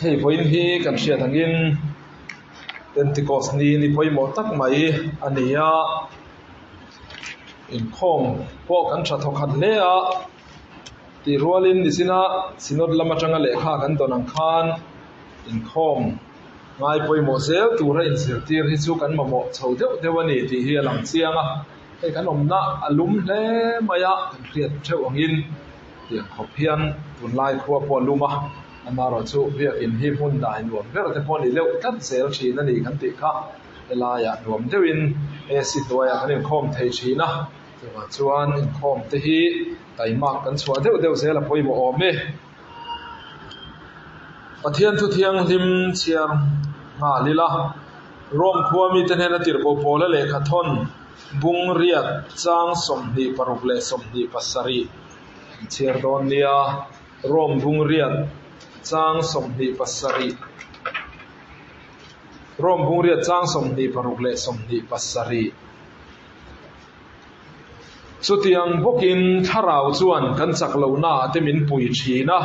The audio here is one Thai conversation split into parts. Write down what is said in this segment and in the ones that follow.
hei voin hi kan hriat angin Pentecost ni poimo tak mai ania in khom po kan tha thokhat le a ti rualin nisina sinod lama tanga lekha kan donang khan in khom ngai poimo zel tura in zirtir hi chu kan mamo chhodeu dewani ti hi alang chianga hei kan omna alum hle maya kan hriat theu angin tiang khophian tunlai khuwa po luma amaro chu biak in hi mun da in won ver te poni leu tat zel thina ni kan ti kha elaya nuam deuin e sitwaya kan in khom thei thina chuan in khom te hi taimak kan chhuah deuh zela poimo ome pathian thu thiang lim chiang nga lila rom khuami te hena tirpo pola le khathon bung riat chang somni paruk le somni pasari chiar don nia rom bung riat chang somni pasari rom bung riat chang somni paruk le somni pasari chutiang bokin tharau chuan kan chaklo na temin pui thina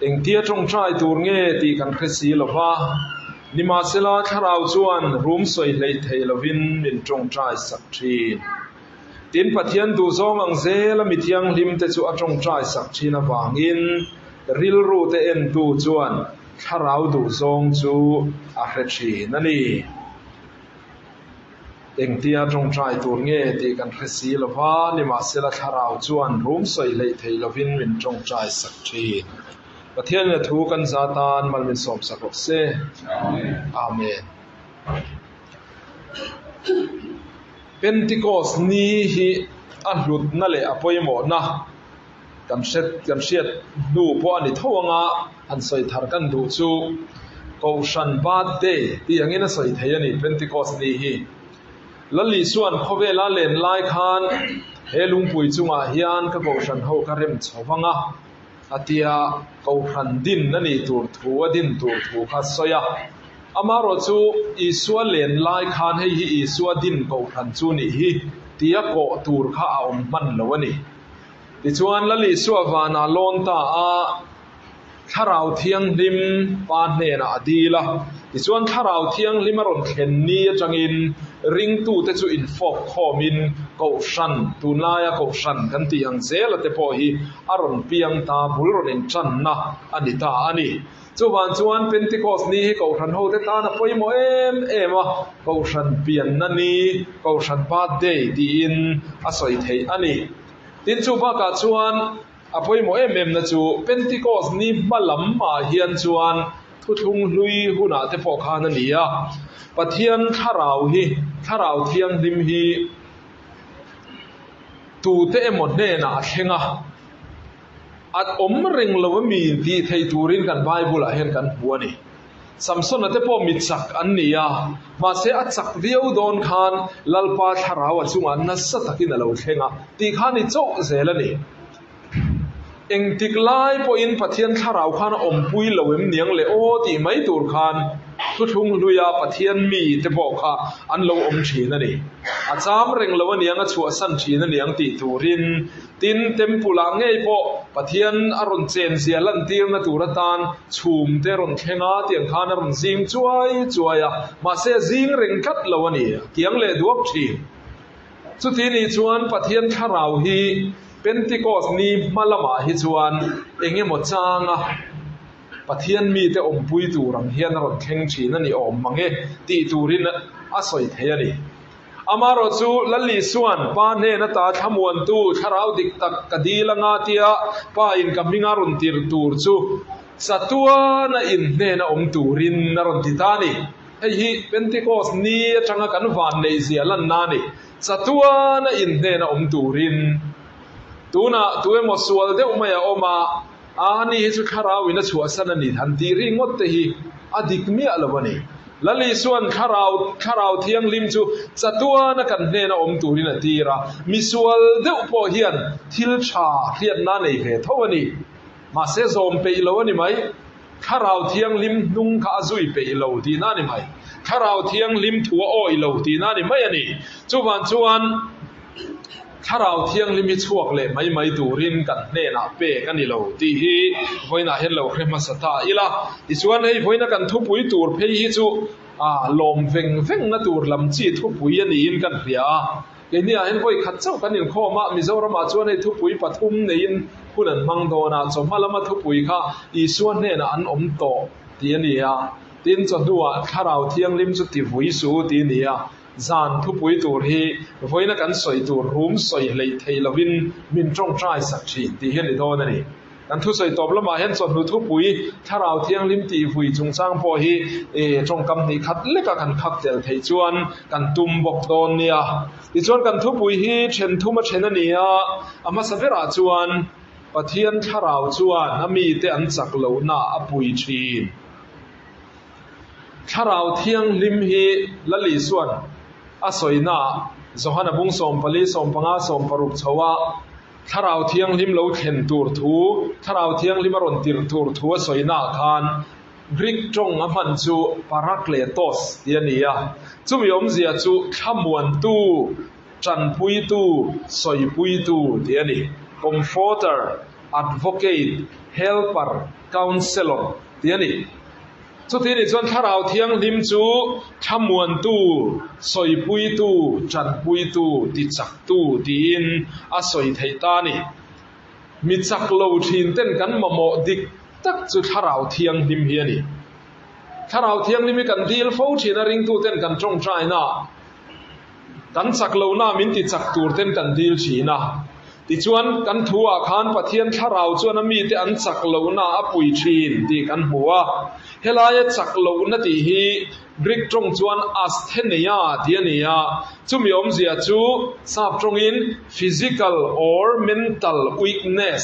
engtia tong trai tur nge ti kan khesi lova nima sela tharau chuan room soi lei thei lovin min tong trai sak thin tin pathian du zong ang zela mithiang lim te chu atong trai sak thina wangin ril ru te en tu chuan tharau du zong chu a hrethi nani engtia tong trai tur nge ti kan khesi lova nima sela tharau chuan room soi lei thei lovin min tong trai sak thin pathian na thu kan zatan malmin som sakok se amen Pentecost ni hi ahlut na le apoimo na kan shet nu po ani thawanga an soi thar kan du chu ko shan bat day ti angina soi thei ani Pentecost ni hi lali suan khowela len lai khan helung pui chunga hian ka ko shan ho ka rem chawanga atia ko khan din nani tur thu adin tur thu kha soya amaro chu isua len lai khan hei hi isua din ko khan chu ni hi tia ko tur kha a om man lowani ti chuan lali suwa wana lonta a tharau thiang lim pa hne na adila ti chuan tharau thiang lim aron thlen ni atangin ring tu te chu in fok khomin ko shan tunaya ko shan kan ti ang zela te po hi aron piang ta bulron in chan na anita ani chuan chuan Pentecost ni hi ko ran ho te ta na poimo em a ko shan pian na ni ko shan birthday ti in asoi thei ani tin chu ba ka chuan apoimo em na chu Pentecost ni malam ma hian chuan thuthung hlui huna te pho khan ania pathian tharau thiang lim hi tu te emon ne na thenga at om ring lo mi ti thei turin kan Bible a hen kan huani Samson ate po mitsak an nia ma se achak viau don khan lalpa tharau chunga na sa takin alo thenga ti khani chok zelani engtiklai po in pathian tharau khan om pui loem niang le o ti mai tur khan thuthung luya pathian mi te bo kha an lo om thina ni acham reng lo niang a chu san thina niang ti turin tin tempula ngei po pathian aron chen zia lan tir na turatan chhum te ron thenga tiang khan aron zing chuaya ma se zing reng kat lo ani kiang le duak thi chuti ni chuan pathian tharau hi Pentecost ni malama hi chuan enge mo changa pathian mi te om pui turang hian ron theng thina ni om mange ti turin a soi thei ani amaro chu lali suan pa ne na ta thamuan tu tharau dik tak kadilanga tia pa in kaminga ron tir tur chu satua na in ne na om turin na ron titani hei hi Pentecost ni atanga kan van nei zia lan na ni satua na in ne na om turin tuna tuwe mo sual de umaya oma ani hi chu tharau ina chu asana ni than ti ri ngot te hi adik mi alawani lali suan tharau thiang lim chu chatua na kan hne na om turina tira mi sual de po hian thil tha hian na nei ve thawani ma se zom pe lawani mai tharau thiang lim nung kha zui pe lo ti na ni mai tharau thiang lim thua oi lo ti na ni mai ani chuan ถ้าเราเที่ยงลิมิตช่วงเลยไม่ตูรินกันเน่น่ะเป้กันนี่เราที่ฮีพอยน่ะเห็นเราเคยมาสตาอีละอีส่วนให้พอยน่ะกันทุบปุยตูรเพย์จูลมเฟงน่ะตูรลำจีทุบปุยยันอินกันเพียไอ้เนี่ยเห็นพอยขัดเจ้ากันนี่ข้อมามิจฉามาชวนให้ทุบปุยปฐุมนี่อินผู้นั้นมังโดนะสมมาแล้วมาทุบปุยค่ะอีส่วนเนี่ยน่ะอันอมโตที่นี่ตีนจนดูถ้าเราเที่ยงลิมจุดที่วุยสูที่นี่จานทุบปุยตูรฮีพอยนักการสอยตูรรูมสอยเลยเทลวินมินจงใจสักชีที่เห็นในโดนนี่การทุสอยตบแล้วมาเห็นจนดูทุบปุยถ้าเราเที่ยงลิมตีวุยจงสร้างพอฮีจงกำนี้คัดเล็กกันคัดเจลเทจวนกันตุ่มบกโดนเนี่ยที่จวนกันทุบปุยฮีเชนทุมาเชนนี่อามาสเวราจวนปะเทียนถ้าเราจวนมีแต่อันจักเหล่าหน้าอปุยชีนถ้าเราเที่ยงลิมฮีละลีส่วนสอยน่าสหันบุงสมปลีสมปังอาสมปรุกชวะถ้าเราเที่ยงลิมเราเข็นตูรทูถ้าเราเที่ยงลิมรอนติรตูรทูสอยน่าคานบริกจงมันจูปารักเลโตสเดียนีจุ่มยมเสียจูขมวนตูจันปุยตูสอยปุยตูเดียนี comforter advocate helper counselor เดียนีสุดที่นี่ส่วนถ้าเราเที่ยงลิมจูขมวนตูสอยปุยตูจันปุยตูติจักตูตีนสอยไทตานี่มีจักโลทินเต้นกันมาโมดิกตักจุดถ้าเราเที่ยงลิมเฮียนี่ถ้าเราเที่ยงลิมกันดีลฟูชินาริงตูเต้นกันจงใจนะกันจักโลน่ามินติจักตูเต้นกันดีลชีนะที่ชวนกันทัวขานปะเทียนถ้าเราชวนมีแต่อันจักเหล่านาอปุยชีนที่กันหัวเฮลายจักเหล่านาที่ฮีบริกจงชวนอัสเทเนียที่นี่จุ่มยอมเสียจูทราบตรงอิน physical or mental weakness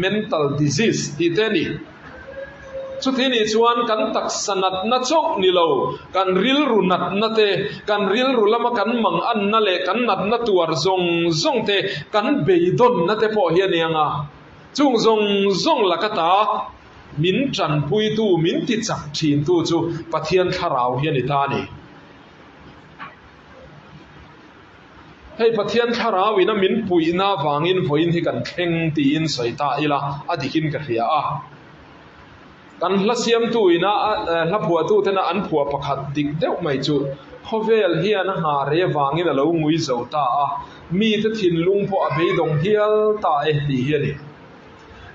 mental disease ที่เท่นี่สุดที่นี่ชวนกันตักสนัดนัดจกนี่เรากันริลรุนัดนัดเตกันริลรุละมากันมังอันนั่นแหละกันนัดนัดตัวซงเตกันเบยดนนัดเตพอเฮียนี่งจุงซงละกตามินจันปุยตูมินติจักชีนตูจูปะเทียนขราวเฮียนี่ตานี่ให้ปะเทียนขราวินะมินปุยนาวางินฝอินที่กันเข่งตีนสอยตาอีละอดีกินกะเรียกันละเสียมตุยนะละผัวตุเทนะอันผัวประคัดดิกเด็กไม่จุพอเวลเฮียนะหาเรวางินเรางุยเจ้าตามีแต่ถิ่นลุงพออภัยดงเฮียตาตีเฮียนี่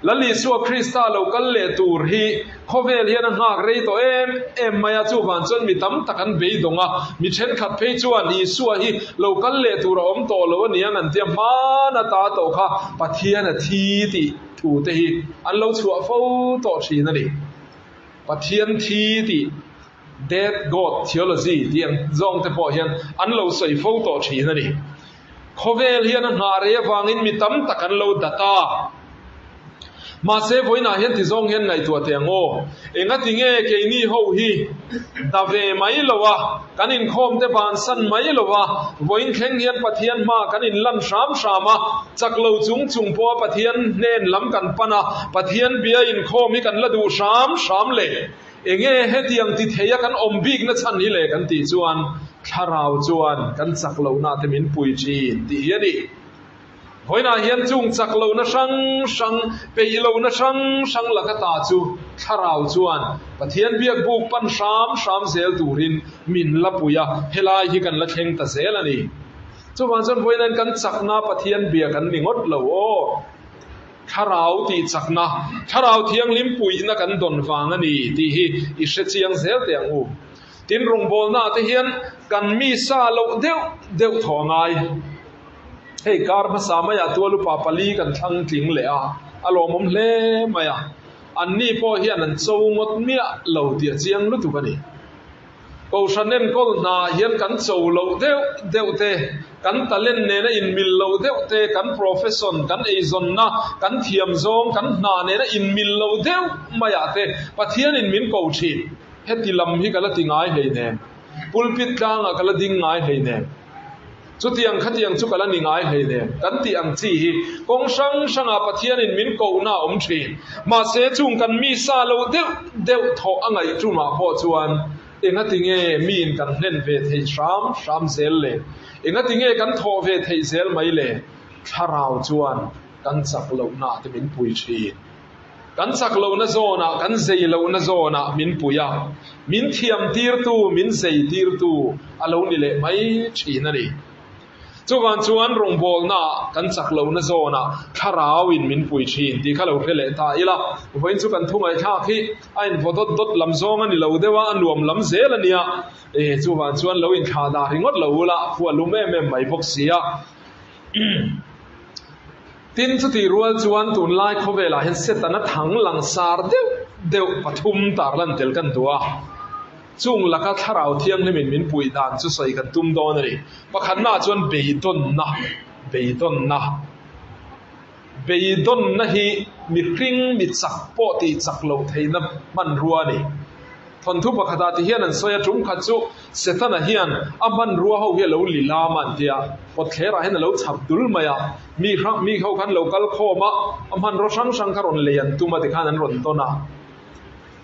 ละลิสัวคริสต์เรากันเลตูร์ฮีพอเวลเฮียนะหาเรตัวไม่จูวันจนมีตั้มตะกันเบยดงมีเช่นขัดเพยจวนอีสัวฮีเรากันเลตูร์อมโตเราวันนี้งันเตียมานาตาโตค่ะปะเทียนะทีติถูเตฮีอันเราชัวฟูโตชีนั่นดิปะเทียนทีติ dead god theology ที่ยังจงแต่พอเห็นอันเราใส่ฟูโตชีนั่นดิพอเวลเฮียนะหาเรวางินมีตั้มตะกันเราดัตตามาเซฟไว้น่าเห็นที่จงเห็นในตัวเตียงโอเองก็ติงเอเกนี่หูฮีดาเวไม่ละวะกันอินคอมเตปานสันไม่ละวะวันเข่งเฮียนปะเทียนมากันอินลันชามมาจักเราจุงพอปะเทียนเน้นล้ำกันปนะปะเทียนเบียอินคอมีกันละดูชามเล่เองเฮตียงติเทียกันอมบิกนัชันนี่เล่กันตีจวนถ้าเราจวนกันจักเราหน้าเตมินปุยจีนตีเฮียดิหอยน่าเฮียนจุงจักเหล่านะชังเปย์เหล่านะชังละกตาจูถ้าเราจวนปะเทียนเบียกบุกปันชามเซลตูรินมินละปุยะเฮลายฮิกันละเข่งตะเซลนี่จุวันจนหอยนั้นกันจักนาปะเทียนเบียกันนิงดเหล่าโอถ้าเราตีจักนาถ้าเราเทียงลิมปุยนักันดนฟังนี่ที่ฮิอิเชเชียงเซลเตียงอูตินรงโบลนาที่เฮียนกันมีซาเหล่าเดียวทองไงเฮ้ยการภาษาไม่อยากตัวลูกป่าปลีกันทั้งทิ้งเลยอารมณ์ผมเล่ไม่อันนี้พอเฮียนั่นโจงดเมียเหล่าเดียเจียงรู้ตัวกันนี่กูฉันเน้นก็น่าเฮียนกันโจเหล่าเดียวเตกันตะเล่นเนี่ยนะอินมิลเหล่าเดียวเตกันโปรเฟสซันกันเอซอนนะกันเทียมซองกันนาเนี่ยนะอินมิลเหล่าเดียวไม่อยากเตปะเทียนอินมิลกูชีเฮติลำฮิกันละติงไงเลยเนี่ยปุลปิดดังกันละติงไงเลยเนี่ยจุดที่ยังขัดยังจุกกันนี่ง่ายเลยเนี่ยกันที่ยังที่กงช่างอาปะเทียนินมินโกน่าอมชีมาเสจุงกันมีซาโลเดียวทออังไงจุมาพอจวนเองก็ติงมีนกันเล่นเวทีชามเซลเลยเองก็ติงกันทอเวทีเซลไม่เลย ถ้าเราจวนกันสักเหล่านาที่มินปุยชีกันสักเหล่านาโซนะกันเซเหล่านาโซนะมินปุยามินเทียมตีร์ตูมินเซตีร์ตูอาเหล่านี่แหละไม่ชีนั่นเองจวนจวนรงบอลนะกันสักเหล่านาโซนะถ้าเราวินมินปุยชีที่เขาเราเพลตาอีละวันสุกันทุ่งไอ้ท่าขี้ไอ้พอดดลำโซงันนี่เราเดว่าอันรวมลำเซลเนี่ยจวนจวนเราวินขาดาริงดเราละพวกลุงแม่ไม่พกเสียตินสุดที่รัวจวนตุนไล่เขาเวลาเห็นเสตันทั้งหลังสารเดียวปฐุมตากลันเตลกันตัวจุงลักถ้าเราเที่ยงให้มินปุยดานจุใส่กันตุ้มโดนเลยปะขันหน้าจวนเบยดนนะฮีมีคริ่งมีจักโปตีจักเหลาเทนับมันรัวนี่ทนทุบปะขัดที่เฮียนันสวยจุงขัดจุเสตันเฮียนมันรัวเขาเฮียเหลาลีลามันเดียปดเทระเห็นเหลาฉับดุลมายามีเขาขันเหลากัลโคมะมันรสังสังขารเลียนตุมาติขานันรนต้นา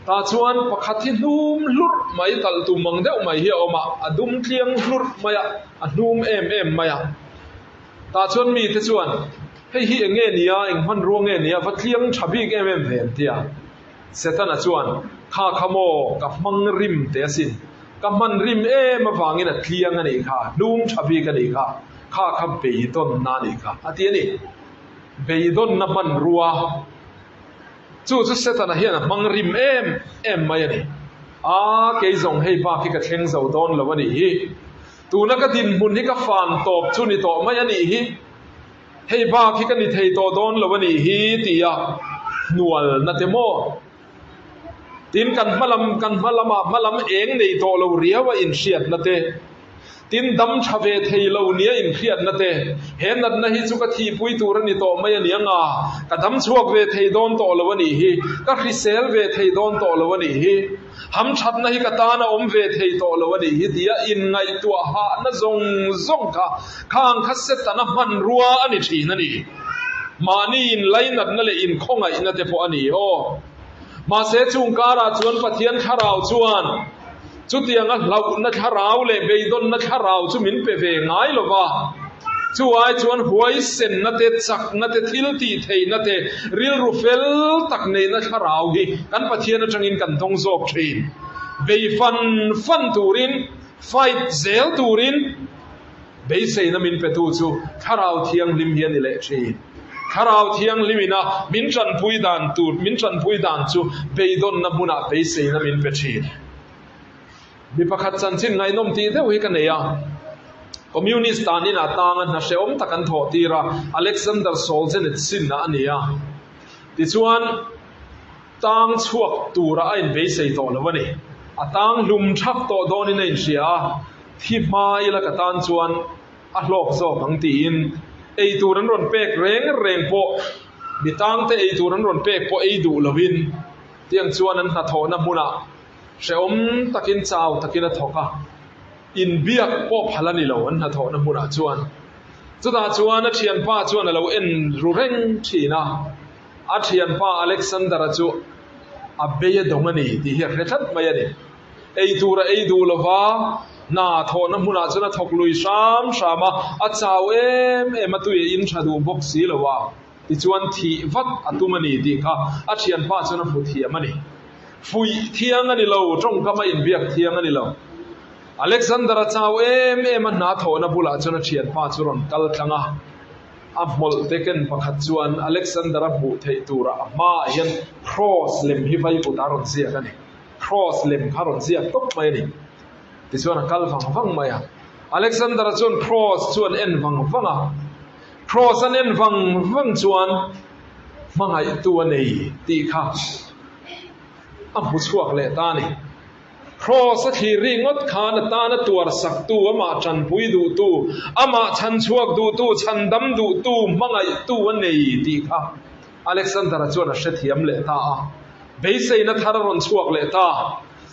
ตาชวนปะขัดที่นุ่มลุดไม่ตัลตุมังเดวไม่เฮียออกมาอดุมเทียงลุดไม่อะนุ่มเอ็มไม่ตาชวนมีที่ชวนให้เฮียเงี้ยนี่เองมันรัวเงี้ยนี่วัดเทียงฉับอีกเอ็มเห็นเดียเสตันชวนข้าขโมกับมังริมเตสินกับมันริมมาฟังนี่นะเทียงกันอีกค่ะนุ่มฉับอีกันอีกค่ะข้าขับเบยต้นนั่นอีกค่ะอันที่นี่เบยต้นน้ำมันรัวจู่เสตันเฮียนะมังริมไม่เนี่ยเกยส่งให้บ้าที่กระเทงเสาต้นแล้ววันนี้ตูนักดินบุญที่กฟันตบชุนิโตไม่ยันนี่ให้บ้าที่กันนิเทยโตต้นแล้ววันนี้ตียนวลนัตโมตินกันมาลำเองในโตเราเรียว่าอินเชียดนัตเตตินดำชาเวทเฮลาวเนียอินเครียดนัตเตเห็นนัดนะฮิจุกทีปุยตูรนิโตไม่ยันยังกระดำชวกเวทเฮดอนโตละวันนี้ก็คริเซลเวทเฮดอนโตละวันนี้หำชัดนะฮิกตานะเวทเฮโตละวันนี้เดียอินไงตัวหานะซงค่ะข้างคัสเซตนะมันรัวอันนี้ทีนั่นนี่มานี่อินไลนัดนั่นเลยอินคงไงนัตเตพออันนี้มาเสจุงการาจวนปะเทียนขาราวจวนจุดยังเรานักขาราวเลยเบยดนนักขาราวจุมินเปเวง่ายหรอวะจวนจวนหวยเส้นนัตเตจักนัตเตทิลตีเทนัตเตริลรูเฟลตักเนนักขาราวฮีกันปะเทียนจังอินกันทงโซกชีนเบยฟันตูรินไฟเซลตูรินเบยเซนมินเปตูจูขาราวเทียงลิมเฮียนิเลชีข้าเราเที่ยงลิมินะมินจันพุยดานตูดมินจันพุยดานจูเบยดอนนับมุนาเบยเซนมินเปชีมีประคัตจันทินไงนมตีเท่าไหร่กันเนี่ยคอมมิวนิสต์ตานี่นาตางันนะเชอมตะกันโถตีระอเล็กซานเดอร์โซลเซนสินนะอันนี้ที่ชวนตั้งชวกตูระไอ้เบยเซโตแล้ววันนี้ตั้งลุมชักโตโดนี่ในเชียที่มาอีละกันตั้งชวนโลกโซบังตีนไอตัวนั้นรอนเป็กเร่งโปมีตั้งแต่ไอตัวนั้นรอนเป็กโปไอดูลวินเตียงชวนนั้นนาโถนมุนะเชอมตะกินเจ้าตะกินทอกะอินเบียกโปพลันิโลนนาโถนมุนะชวนจุดาชวนนัเทียนป้าชวนเราเอ็นรูเร่งทีนะอาเทียนป้าอเล็กซานเดอร์จูอับเบยดงนี่ที่เฮียเรชัดมาเนี่ยไอตัวไอดูลวะนาโทนมุนาจนะทกลุยชามาอาจาวมาตุยอินชาดูบกสีละว่าที่ชวนที่วัดอตุมณีดีค่ะอาเชียนป้าจนะฟุเทียมันนี่ฟุยเทียงอันนี้เราจงก็มาอินเบียกเทียงอันนี้เราอเล็กซานเดอร์ชาวมันนาโทนบุลาจนะเชียนป้าจุรนกัลทังอ่ะอับมอลเทกันพักจวนอเล็กซานเดอร์บุเทตูระมาเห็นครอสเลมฮิไฟบุตารอนเซียกันนี่ครอสเลมคารอนเซียตบไปนี่ที่ส่วนกัลฟังมาอเล็กซานเดอร์ชวนครอสชวนเอ็นฟังครอสเอ็นฟังชวนมาให้ตัวนี้ตีข้าผู้ช่วยเลยตานี่ครอสที่ริงอดขานตานตัวสักตัวมาฉันพุยดูตูมาฉันช่วยดูตูฉันดำดูตูมาให้ตัวนี้ตีข้าอเล็กซานเดอร์ชวนเสถียรเลยตาเบสย์นัทฮารอนช่วยเลยตา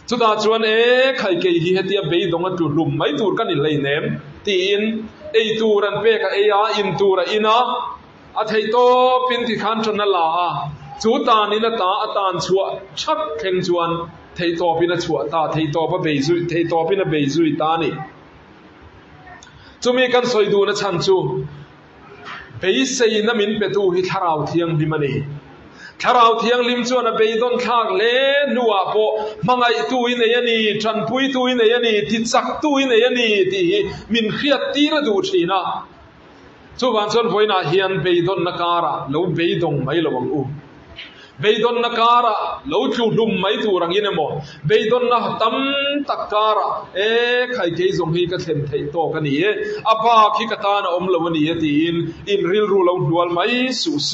จุดาชวนใครเกี่ยเหตุเบยดงจุลุมไม่ตูกันอิเลยเนมตีนไอตูรันเปกไอยาอินตูระอินะอัฐิโตปินที่ขันจนละลาจุดานินตาอัตานชัวชักเข่งชวนเทโตปินชัวตาเทโตพระเบยุเทโตปินเบยุตานี่จะมีการสอยดูนะฉันจูเบ ไปเสียน้ำมินไปตูฮิทาราวเทียงลิมันนี่ทาราวเทียงลิมจวนไปดอนข้างเล่นัวโปมังไอตูอินเนียนี่จันพุยตูอินเนียนี่ติดจักตูอินเนียนี่ที่มินเขียดตีระดูชีนะส่วนส่วนพอยน่าเฮียนไปดอนนักการะแล้วไปดงไม่ระวังอูไปดอนนักการะแล้วจูดุมไม่ตูรังยินโมไปดอนนักตั้มตักการะใครเกี่ยงให้กันเห็นไทยโตกันนี่อาภาคิกตานะอมละวันนี้ตีอินริลรูลงดวลไม่สุเส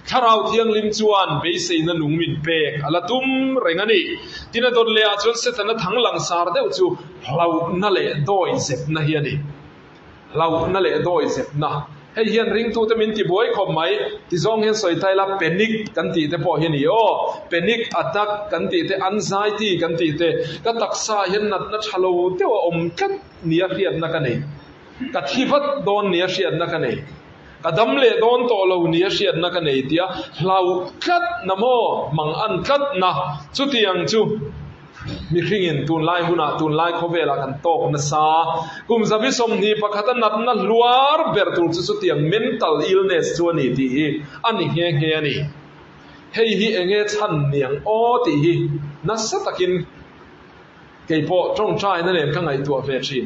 ถ้าเราเที่ยงลิมจวนไปเสียนนุ่งมินเปกอะไรตุ้มเร่งนี่ที่นั่นโดนเลี้ยจนเสร็จนั่นทั้งหลังสารเดียวจูเรานั่นแหละโดยเสพนะเฮียนี่เรานั่นแหละโดยเสพนะให้เฮียนริงตูจะมินติบวยขบไหมที่ซองเฮียนสอยไทยละเป็นนิกกันตีแต่พอเฮียนี่โอเป็นนิกอัตตักกันตีแต่อันไซตี้กันตีแต่ก็ตักษาเฮียนนัดฮัลโหลเดี๋ยวอมกัดเนียเรียนนักกันนี่กัดที่พัดโดนเนียเรียนนักกันนี่กัดดำเละโดนโตเราเนียเรียนนักกันนี่เดียเรากัดนะโมมังอันกัดนะจุดยังจูมีขยินตูนไล่หุ่นตูนไล่เขาเวลากันโตกันซากุมจะพิสมนีประคัตนัดนัดลัวร์เบอร์ตูนสุดที่ยัง mental illness ตัวนี้ที่อันนี้เฮียนี่เฮียเองชันเนียงโอ้ที่นัสตะกินเกี่ยพอจ้องใจนั่นเองข้างในตัวเฟชิน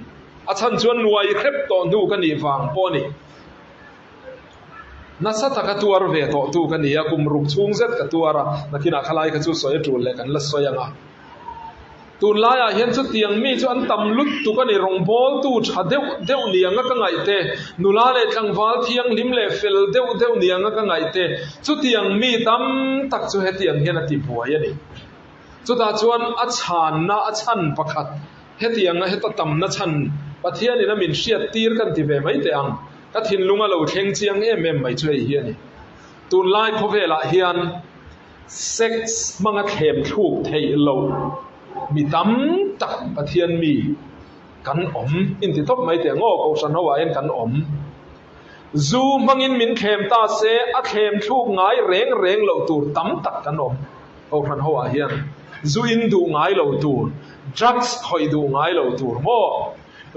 อาชันชวนรวยคลิปตอนดูกันนี่ฟังปอนี่นัสตะกตัวเวทตัวกันนี่กุมรุกชุ่งเซตกับตัวระนักกินอะไรกันชุดสวยจุลเลยกันละสวยยังไงตูนลายเห็นสุดที่ยังมีจวนตำลุดตุกันในรองบอลตูชาเดวเนียงก็ไงเตนุลาเลจังวาลที่ยังลิมเลฟิลเดวเนียงก็ไงเตสุดที่ยังมีตำตักจุเหตุยังเห็นติบัวยันนี่สุดท้ายจวนอัชานน่าอัชันประคัดเหตุยังเหตุตำนัชันปะเทียนี่นะมินเชียตีร์กันที่เวไม่เตียงก็ทิ้งลุงเราเทงเชียงไม่ช่วยเฮียนี่ตูนลายเขาเวลาเฮียนเซ็กส์มังเข็มถูกเทโลมีตั้มตักปะเทียนมีกันอมอินที่ทบไม่แต่งอกูสันว่าเอ็นกันอมซูมังอินมินเข็มตาเสอะเข็มทุกง่ายเร่งเหล่าตูตั้มตักกันอมกูสันว่าเฮียนซูอินดูง่ายเหล่าตูดรักส์คอยดูง่ายเหล่าตูโม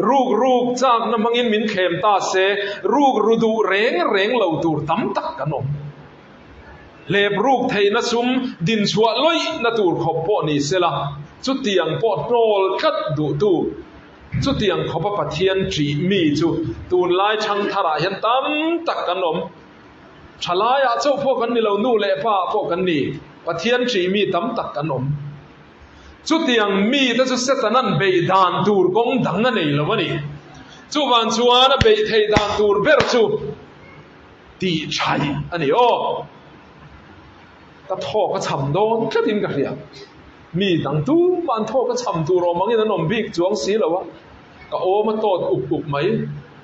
รูกจากนั้นมังอินมินเข็มตาเสรูดูเร่งเหล่าตูตั้มตักกันอมเลบรูกเทนซุมดินชัวลอยนาตูขบปอนี่เสละจุดที่ยังปอดโนลกัดดูตูจุดที่ยังขบปะเทียนจีมีจูตูนลายช่างทารายตั้มตักกันนมชลายอาเจ้าพวกกันนี่เรานู่เละป้าพวกกันนี่ปะเทียนจีมีตั้มตักกันนมจุดที่ยังมีแต่จุดเสตนั้นเบยดานตูกงดังนั่นเองละวะนี่จูวันจวนเบยเทดานตูเบรจูตีชัยอันนี้โอ้ก็ทอก็ฉ่ำโดนก็ดินกระเรียมีดังตู้มันทอก็ฉ่ำตูรอมังยันนมบิ๊กจวงสีแล้ววะก็โอ้มาโตดอุบไหม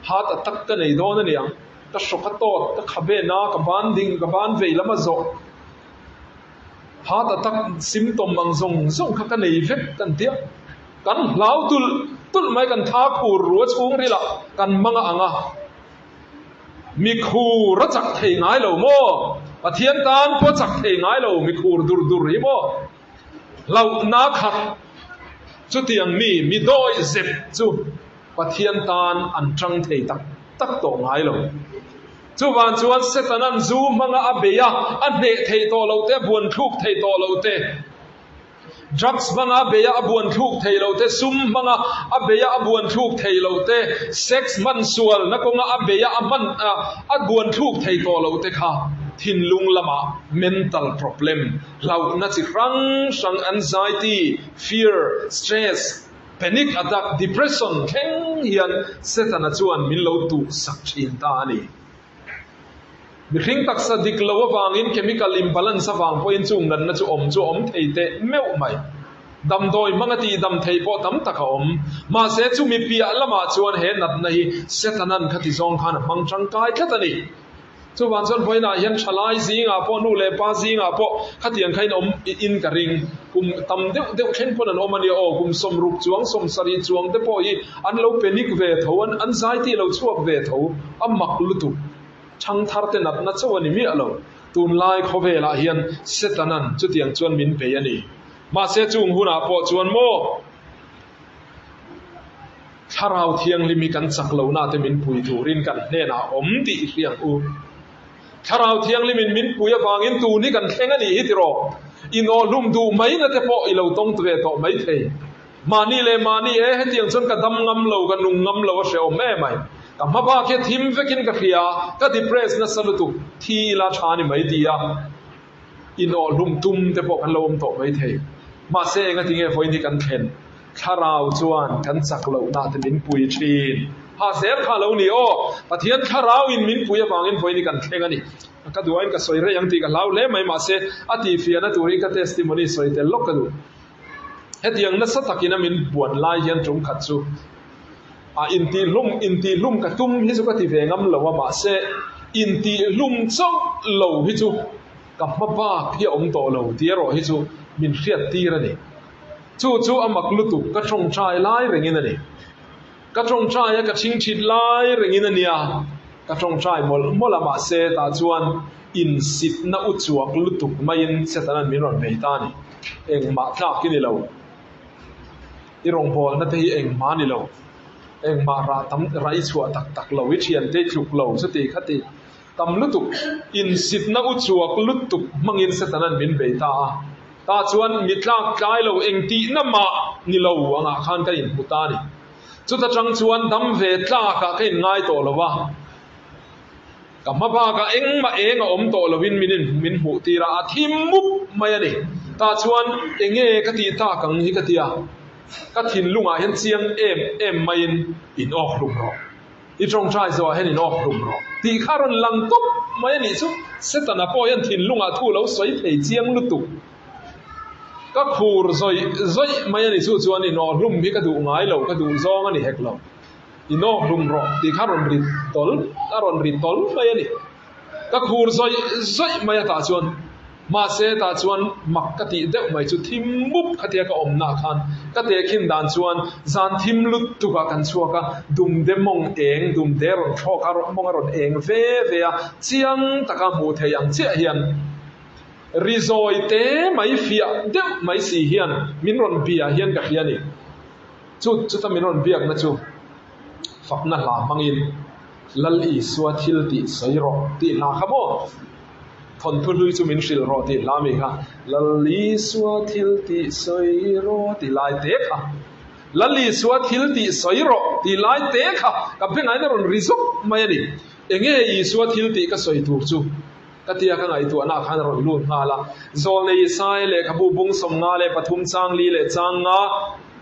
หาตักกันในโดนนั่นเองก็ชกก็โตดก็ขับเบน่ากับบ้านดิ่งกับบ้านเวลมาโจหาตักซิมตมมังซงกันในเฟกกันเดียกันเหล่าตุลไม่กันท้าคูรัวชุงนี่ละกันมังอ่างมีคูรัจักเทงายเหล่าโมปะเทียนตานพอจักเทงายเหล่ามีคูดูริโมเรานักขัดจุดที่ยังมีโดยเจ็บจุปะเทียนตานอันจังเทตักโตงายเหล่าจุวันจวนเสตนันจูมังอาเบียอันเนเทโตเหล่าเตบวนทุกเทโตเหล่าเตdrugs manga beya abuan thuk theilo te sum manga abeya abuan thuk theilo te sex man sual na konga abeya aman abuan thuk thei to lo te kha thin lung lama mental problem lau na chi rang sang anxiety fear stress panic attack depression kheng hian setana chuan min lo tu sak thin ta ani mi khing tak sa dik lo wangin chemical imbalance awang point chung nan na chu om theite meu mai dam doi mangati dam thei po tam taka om ma se chu mi pia lama chuan he nat nahi setanan khati zong khan mang chang kai khatani chu wan chon boina hian thalai zinga po nu le pa zinga po khatiang khain om in ka ring kum tam deu khen pon an omani o kum som ruk chuang som sari chuang te po hi an lo panic ve thoan anxiety lo chuak ve tho amak lutu chang thar te nat na chawani mi alo tun lai khovela hian setanan chutiang chuan min pe ani ma se chung huna po chuan mo tharau thiang limi kan chaklo na te min pui thurin kan hlena om ti riang u ถ้าเราเที่ยงลิมินมินปุยฟังอินตูนี่กันแข่งกันอีกทีรออินอลุมดูไม่นะแต่พออีเราต้องเตะต่อไม่เทมานี่เลยมานี่ให้เที่ยงจนกระทำงำเรากันนุ่งงำเราเสียวแม่ไหมกับมาบ้าแค่ทิมเฟกินกับเฮียก็ดิเพรสนั่นสรุปที่ราชานี่ไม่ดีอ่ะอินอลุมตุ้มแต่พอกันลมต่อไม่เทมาเซ่ก็ทิ้งไอ้ฝนที่กันเข็นถ้าเราจวนกันสักเราหน้าจะมินปุยชีนหาเสียข้าเรานี่โอ้ปะเทียนถ้าเราอินมินปุยฟังอินฝนที่กันเข่งกันนี่ก็ดูอินก็สวยเรื่องที่กันเราเล่ไม่มาเซ่อติฟียนะตัวนี้ก็เทสติโมนีสวยแต่ลกกันดูเฮ็ดยังนั่นสัตกินมินบวนลายยันจงขัดซูอินตีลุ่มกระตุ้มฮิซุกติเวงำเราว่ามาเซ่อินตีลุ่มจ้องเราฮิซุกับมาบ้าที่อมโตเราที่รอฮิซุมินเสียตีระนี่จู่อามักลุตุกระชงชายไล่เรื่องนี้นั่นนี่กระชงชายกระชิงชิดไล่เรื่องนี้นั่นเนี่ยกระชงชายมลมาเสตาจวนอินสิทนาอุจวกลุตุกไม่ยินเสตนันมิรอนเบตานี่เองมาทักกินเราที่รงพอนั่นที่เองมานี่เราเองมาราตำไรชัวตักเราวิเชียนเตจุกเราสติคติตำลุตุกอินสิทนาอุจวกลุตุกมังยินเสตนันมินเบตาตาชวนมิตรกายเราเองตีน้ำมานี่เราอ่างขันกันอินพุตานี่จุดจังชวนดำเวทลากะกันง่ายตัวเราวะกับมาพากะเองมาเองอมโตเราวินมินหูตีระทิมมุกไม่ยันนี่ตาชวนเองกติตากังฮิกติยากตินลุงอาเห็นเสียงเอ็มไม่ยินอินออกลุงรออีตรงชายสวะเห็นอินออกลุงรอตีข้ารนลังตุ๊บไม่ยันนี่ซุเสตนาพอยันทินลุงอาทูเราสวยเพย์เจียงลุตุก็คูรซอยไม่ยันนี่สู้ชวนอินอลุ่มพี่ก็ดูง่ายเราก็ดูซ้องอันนี้เฮกเราอินอลุ่มรอตีข้ารนริตอลไม่ยันนี่ก็คูรซอยไม่ยันตาชวนมาเสตาชวนมักกติเด็กไม่จุดทิมมุบคติก็อมนาคันก็เตะขินดานชวนจานทิมลุดตุกกันชัวก็ดุมเดมงเองดุมเดรอนชอการมงรอนเองเวียเจียงตะกามูเทียงเจียเฮียนรีโซยเต้ไม่เฟียเด็กไม่สีเฮียนมินรอนเบียเฮียนกับเฮียนี่จุดทำมินรอนเบียกนะจุฝักนั่นลามังอินลัลอีสวาทิลติสอยรอติลาขโมทนทุลุยจุมินชิลรอติลามิค่ะลัลอีสวาทิลติสอยรอติลายเตะค่ะลัลอีสวาทิลติสอยรอติลายเตะค่ะกับเพื่อนไอ้นั่นรอนริซุกไม่ได้เองอีสวาทิลติก็สอยถูกจุก็เทียกันไอ้ตัวนักขันรอนลุ่นงาละโซเลไซเลขบูบุงสมงาเลปฐุมจางลีเลจางงา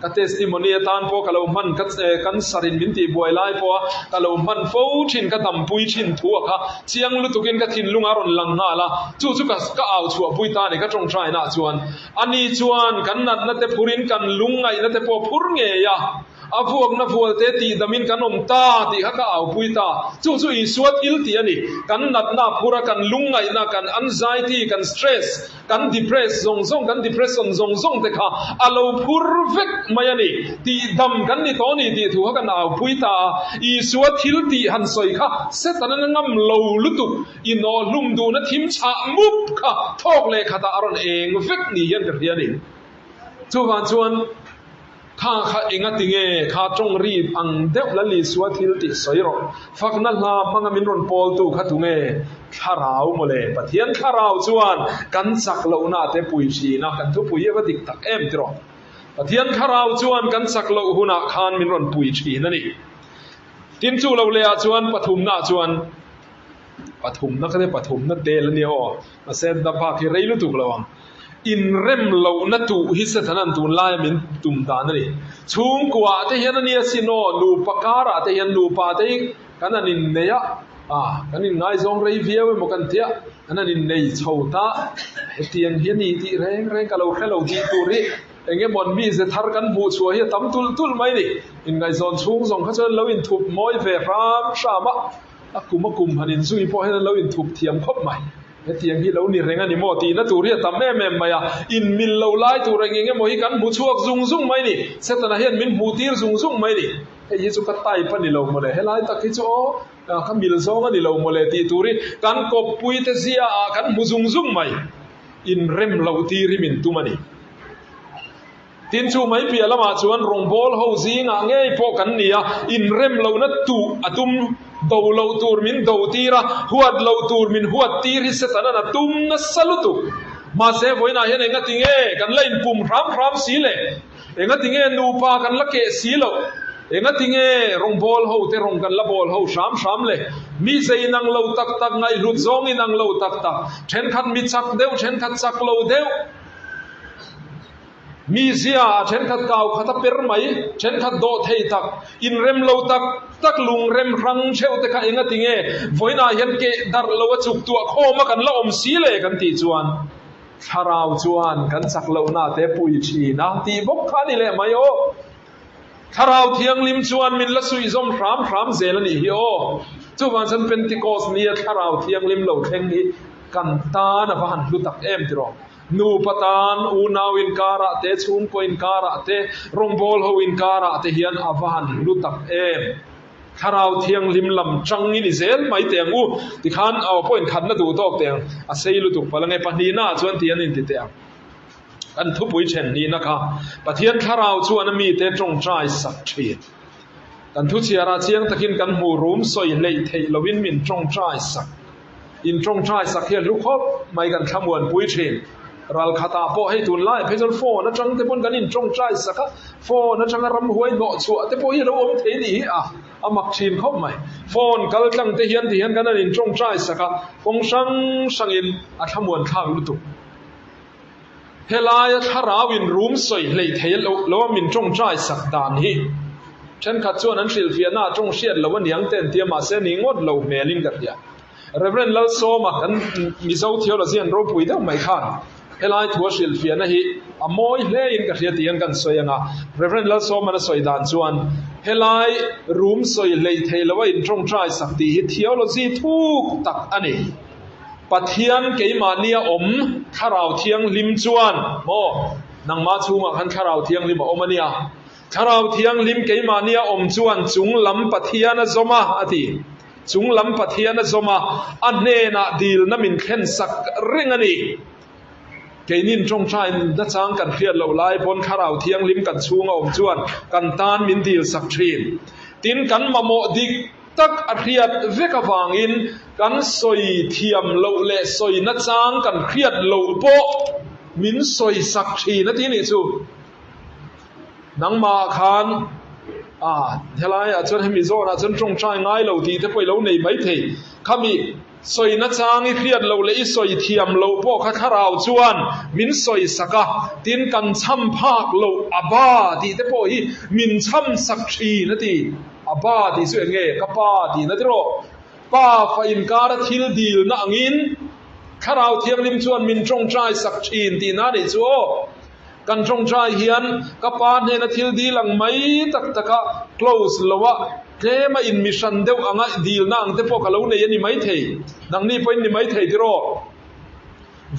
ก็เทสติโมนีตานพวกเรามันกันสรินมินตีบวยไล่พวกเรามันฟูชินก็ตำปุยชินทัวค่ะเชียงลุตุกินก็ทินลุงอารอนลังงาละจู่ก็เอาชัวปุยตานี่ก็จงใจน่าชวนอันนี้ชวนกันนัดเตปุรินกันลุงไงนัดเตปอพุรเงียอาพวกนับพวกเตตีดามินกันอมตาตีฮักเอาปุยตาจู่อีสวดอิลตีอันนี้กันนัดนาพูระกันลุงไงนักกัน anxiety กัน stress กัน depress ซงกัน depression ซงแต่ค่ะอาเรา perfect ไม่ยันนี่ตีดำกันนี่ตอนนี้ตีถูกกันเอาปุยตาอีสวดอิลตีหันสอยค่ะเสร็จตอนนั้นงำเราลุตุอินอลุมดูนะทิมชามุบค่ะทอกเลยค่ะตาอารอนเองเฟกนี่ยันกับเรียนนี่ชวนข้าเองติงข้าจงรีบอังเดบละลิสวาทิลติสอยรอฟักนั่นลาพังมินรอนโพลตูข้าตุงข้าราวโมเลปะเทียนข้าราวชวนกันสักเหล่านาเตปุยชีนะกันทุปุยวัดิกตักติรอปะเทียนข้าราวชวนกันสักเหล่าหุนักขานมินรอนปุยชีนั่นนี่ทินจูเราเลยชวนปฐุมนาชวนปฐุมนักเรียนปฐุมนักเดลเนี่ยอ๋อมาเซนดับพาคิไรลุตุกระวังอินเร็มเหล่านัตุฮิสถานันตุนลายมินตุมดานนี่ชุ่มกว่าที่เห็นนี่สิโนนูปการะที่เห็นนูปาที่กันนั่นเนียกันนี่ง่ายจงเรียบเรียบมันกันเทียกันนั่นเนียชาวตาเทียนเฮียนี่ที่แรงกันเราแค่เราดีตัวนี้เองบอลมีเสถากันบูชัวเฮียตั้มตุลไม่นี่อินง่ายจงชุ่มจงเขาจะเราอินทุบมอยเฟรามชามะกุมหันินซุยพอให้เราอินทุบเทียมครบใหม่เทียงที่เรานี่เร่งอันนี้โมตีนะตัวเรียตามแม่มาอินมิลเราไล่ตัวเร่งเงี้ยโมหิกันบูชัวซุงไม่นี่เสตนาเห็นมินบูตีซุงไม่นี่ไอ้ยิสุกัตไตพันนี่เราโมเลยให้ไล่ตะคิโจข้ามิลซองอันนี้เราโมเลยตีตัวรีกันกบปุยเตเสียกันบูซุงไม่อินเร็มเราตีริมินตุมันนี่ทินชูไม่เปียละมาชวนรงโบลเฮาซีงเงี้ยพอกันเนี่ยอินเร็มเรานัดตุอตุม do lo tur min do tira huat lo tur min huat tir hi se tanana tum na salutu ma se voina hian enga tinge kan lain pum ram si le enga tinge nu pa kan la ke si lo enga tinge rong bol ho te rong kan la bol ho sham le mi sei nang lo tak ngai lut zong in nang lo tak then khat mi chak deu then khat chak lo deu mi zia then khat kau khata per mai then khat do thei tak in rem lo tak lung rem rang cheu te kha enga tinge voina hian ke dar lo chuk tu kho ma kan la om si le kan ti chuan tharau chuan kan chak lo na te pui thi na ti bok kha ni le mai o tharau thiang lim chuan min la sui zom ram zel ani hi o chu wan san pentecost ni tharau thiang lim lo theng ni kan ta na van lu tak em ti ro nu patan u nawin kara te chung ko in kara te rongbol ho in kara te hian avan lu tak em tharau thiang lim lam chang ni zel mai teng u ti khan aw point khan na du tok teng a sei lu tuk palangai pahni na chuan tian in ti te kan thu pui chen ni na kha pathian tharau chuan mi te tong trai sak thi kan thu chiara chiang takin kan mu room soi lei thei lovin min tong trai sak in tong trai sak hian lu khop mai kan thamuan pui thin ral khata po hei tun lai phejol phone na chang te pon kan in tong trai saka phone na chang ram huai no chu te po hi lo om thei ni a amak thin khop mai phone kal tang te hian kan in tong trai saka kong sang in a thamuan thang lu tu helai tharawin room soi lei thei lo min tong trai sak dan hi chen kha chuan an hril fiana tong hriat lo niang ten tia ma se ni ngot lo melin gat ya reverend lal so ma kan mizo theology an ro pui deuh mai khan helai thua hril fiana hi a moi hle in ka hria tiang kan soyanga reverend lal so ma na soi dan chuan helai room soi lei thei lo in tong trai sak ti hi theology thuk tak ani pathian keimania om tharau thiang lim chuan mo nangma chunga khan tharau thiang lim omania tharau thiang lim keimania om chuan chung lam pathian a zoma ati chung lam pathian a zoma anne na dil na min khen sak ringani keinin tong trai na chang kan khiat lo lai pon tharau thiang lim kan chunga om chuan kan tan min dil sak thin tin kan mamo dik tak ariat veka wangin kan soi thiam lo le soi na chang kan khiat lo po min soi sak thi na ti ni chu nangma khan helai a chon hemi zona chon tong trai ngai lo ti te poi lo nei mai thei khami soi na chang i khiat lo le i soi thiam lo po kha tharau chuan min soi saka tin kan cham phak lo aba ti te po hi min cham sak thi na ti aba ti su nge ka pa ti na tro pa fa in kara thil dil na angin tharau thiang lim chuan min tong trai sak thin ti na ni chu kan tong trai hian ka pa ne na thil di lang mai tak taka close lowa tlema in mission deuh anga dil na ang te po ka lo nei ani mai thei nang ni point ni mai thei tiro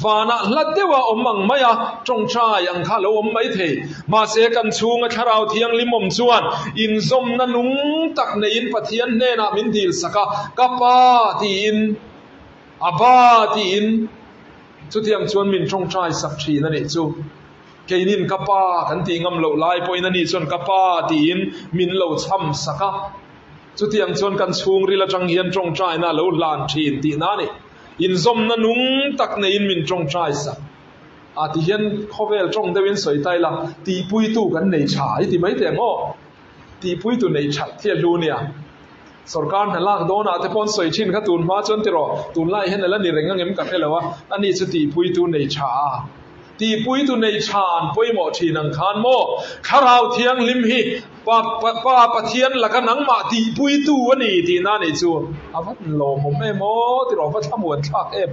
vana hlatdewa omang maya tong trai ang kha lo om mai thei ma se kan chunga tharau thiang limom chuan in zom na nung tak nei in pathian ne na min dil saka ka pa ti in aba ti in chu tiang chuan min tong trai sak thi na ni chu keinin kapa kan ti ngam lo lai poina ni chon kapa ti in min lo cham saka chu tiang chon kan chung ri la tang hian tong trai na lo lan thin ti na ni in zom na nung tak nei in min tong trai sa a ti hian khovel tong dewin soi tai la ti pui tu kan nei cha ti mai te ngo ti pui tu nei chat thia lu nia sarkar na lak dona te pon soi chin kha tun ma chon tiro tun lai hen la ni renga ngem ka phelawa ani chu ti pui tu nei cha ti pui tu nei chan poi mo thi nang khan mo tharau thiang lim hi pa pathian la ka nang ma ti pui tu ani ti na nei chu avat lo mo me mo ti ro va thamuan thak em